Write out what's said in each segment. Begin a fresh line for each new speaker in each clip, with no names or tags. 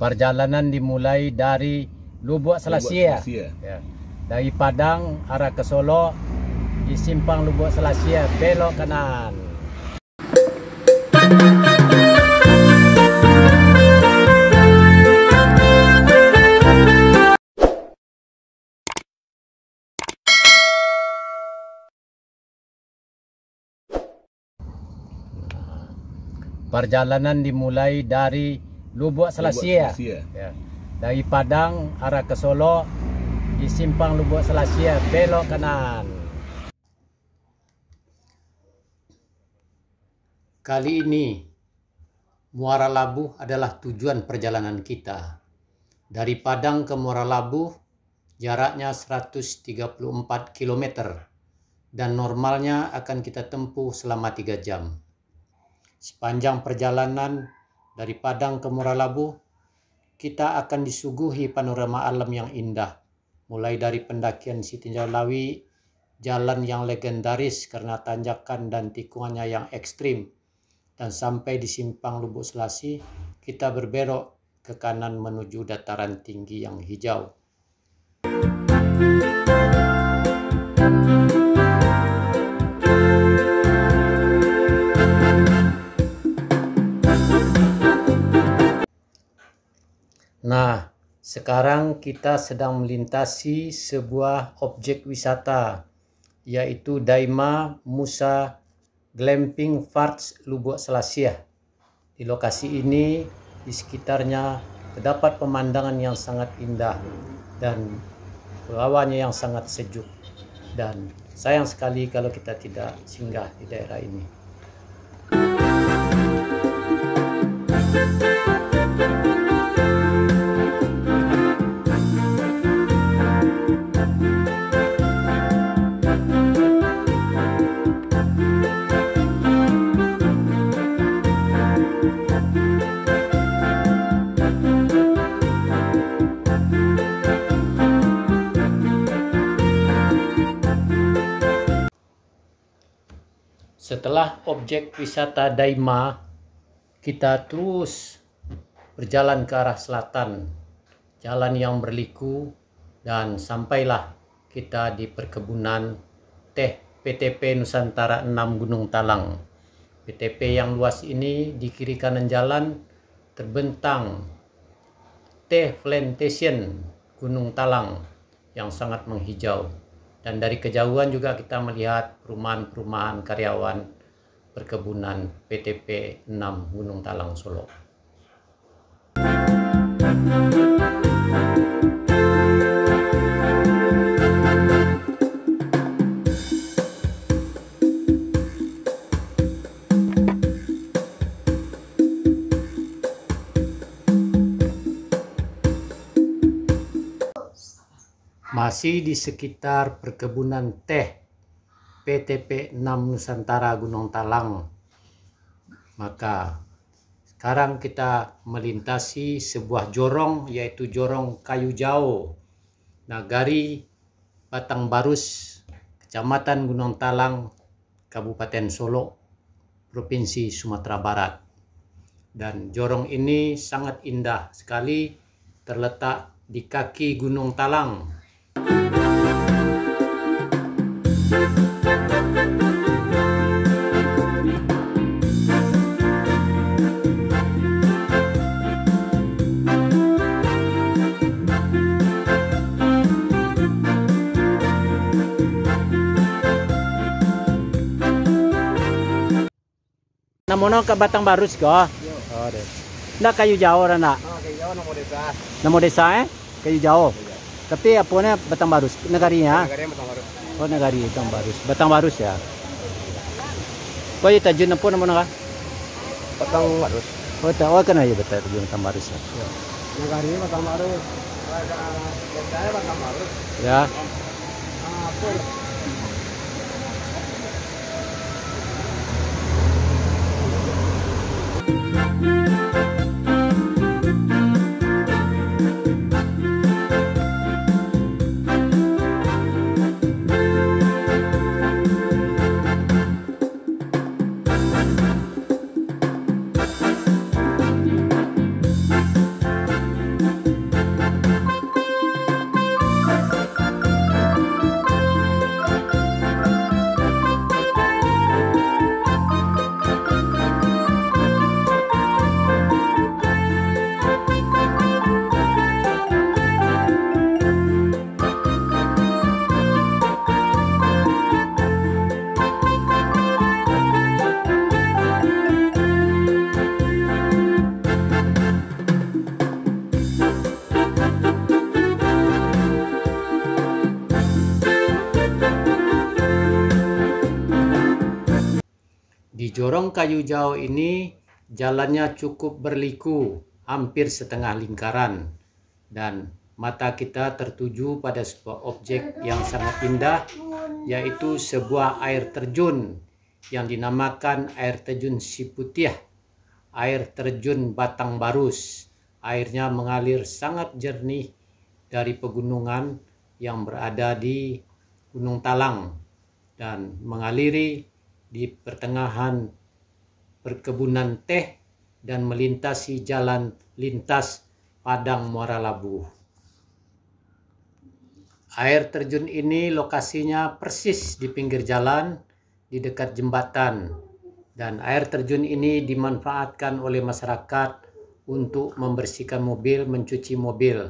Perjalanan dimulai dari Lubuk Selasia. Ya. Dari Padang arah ke Solo, di simpang Lubuk Selasia belok kanan. Perjalanan dimulai dari Lubuk Selasia. Ya. Dari Padang arah ke Solo, di simpang Lubuk Selasia belok kanan. Kali ini Muara Labuh adalah tujuan perjalanan kita. Dari Padang ke Muara Labuh jaraknya 134 km dan normalnya akan kita tempuh selama 3 jam. Sepanjang perjalanan dari Padang ke Muara Labuh, kita akan disuguhi panorama alam yang indah. Mulai dari pendakian Sitinjau Lawi, jalan yang legendaris karena tanjakan dan tikungannya yang ekstrim. Dan sampai di simpang Lubuk Selasi, kita berbelok ke kanan menuju dataran tinggi yang hijau. Nah, sekarang kita sedang melintasi sebuah objek wisata, yaitu Daima Musa Glamping Farts Lubuk Selasia. Di lokasi ini, di sekitarnya terdapat pemandangan yang sangat indah dan hawanya yang sangat sejuk. Dan sayang sekali kalau kita tidak singgah di daerah ini. Setelah objek wisata Daima, kita terus berjalan ke arah selatan, jalan yang berliku, dan sampailah kita di perkebunan teh PTP Nusantara 6 Gunung Talang. PTP yang luas ini di kiri kanan jalan terbentang teh plantation Gunung Talang yang sangat menghijau. Dan dari kejauhan juga kita melihat perumahan-perumahan karyawan perkebunan PTP 6 Gunung Talang Solo. Masih di sekitar perkebunan teh PTP 6 Nusantara Gunung Talang. Maka sekarang kita melintasi sebuah jorong, yaitu Jorong Kayu Jauh, Nagari Batang Barus, Kecamatan Gunung Talang, Kabupaten Solo, Provinsi Sumatera Barat. Dan jorong ini sangat indah sekali, terletak di kaki Gunung Talang. Namono ke Batang Barus ko? Oh, deh. Ndak Kayu Jauh nak.
Oh, Kayu Jauh namo desa.
Namo desa Kayu Jauh. Tapi apanya Batang Barus? Negarinya?
Negarinya Batang Barus.
Oh, negari Batang Barus. Batang Barus ya. Kau itu tajun apa namanya?
Batang Barus.
Oh, kan ya betul Batang Barus ya.
Negarinya Batang Barus. Desanya Batang Barus.
Ya.
Apa?
Di Jorong Kayu Jauh ini jalannya cukup berliku, hampir setengah lingkaran, dan mata kita tertuju pada sebuah objek yang sangat indah, yaitu sebuah air terjun yang dinamakan air terjun Siputiah, air terjun Batang Barus. Airnya mengalir sangat jernih dari pegunungan yang berada di Gunung Talang dan mengaliri di pertengahan perkebunan teh dan melintasi jalan lintas Padang Muara Labu. Air terjun ini lokasinya persis di pinggir jalan di dekat jembatan, dan air terjun ini dimanfaatkan oleh masyarakat untuk membersihkan mobil, mencuci mobil,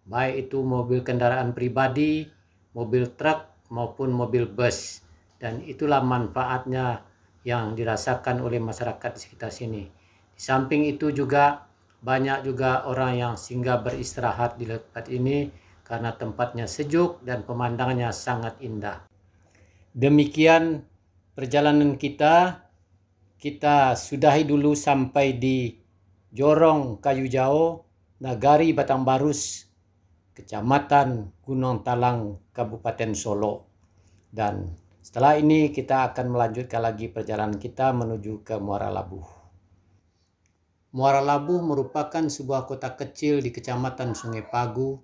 baik itu mobil kendaraan pribadi, mobil truk maupun mobil bus. Dan itulah manfaatnya yang dirasakan oleh masyarakat di sekitar sini. Di samping itu juga banyak juga orang yang singgah beristirahat di tempat ini karena tempatnya sejuk dan pemandangannya sangat indah. Demikian perjalanan kita. Kita sudahi dulu sampai di Jorong Kayu Jauh, Nagari Batang Barus, Kecamatan Gunung Talang, Kabupaten Solo. Dan setelah ini kita akan melanjutkan lagi perjalanan kita menuju ke Muara Labu. Muara Labu merupakan sebuah kota kecil di Kecamatan Sungai Pagu,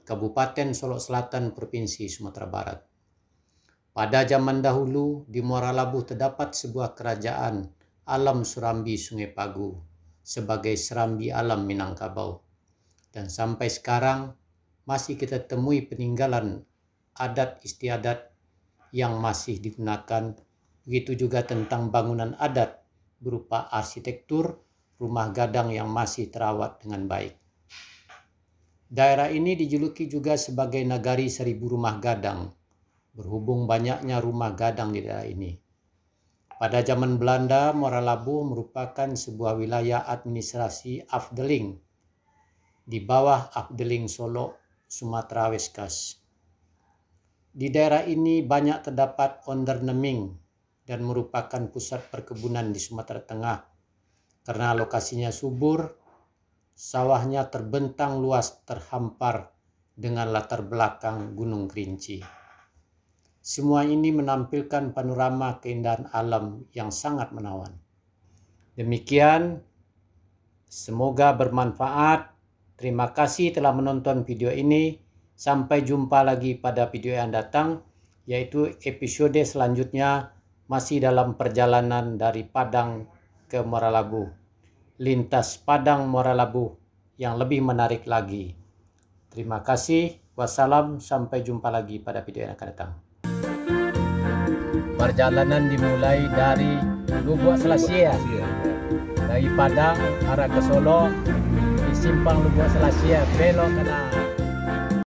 Kabupaten Solo Selatan, Provinsi Sumatera Barat. Pada zaman dahulu di Muara Labu terdapat sebuah kerajaan alam Surambi Sungai Pagu sebagai Serambi Alam Minangkabau. Dan sampai sekarang masih kita temui peninggalan adat istiadat yang masih digunakan. Begitu juga tentang bangunan adat berupa arsitektur rumah gadang yang masih terawat dengan baik. Daerah ini dijuluki juga sebagai Nagari Seribu Rumah Gadang, berhubung banyaknya rumah gadang di daerah ini. Pada zaman Belanda, Muara Labu merupakan sebuah wilayah administrasi Afdeling di bawah Afdeling Solo, Sumatera Weskas. Di daerah ini banyak terdapat onderneming dan merupakan pusat perkebunan di Sumatera Tengah. Karena lokasinya subur, sawahnya terbentang luas terhampar dengan latar belakang Gunung Kerinci. Semua ini menampilkan panorama keindahan alam yang sangat menawan. Demikian, semoga bermanfaat. Terima kasih telah menonton video ini. Sampai jumpa lagi pada video yang datang, yaitu episode selanjutnya masih dalam perjalanan dari Padang ke Muara Labu. Lintas Padang Muara Labu yang lebih menarik lagi. Terima kasih. Wassalam. Sampai jumpa lagi pada video yang akan datang. Perjalanan dimulai dari Lubuk Selasia. Dari Padang arah ke Solo, di simpang Lubuk Selasia belok kanan.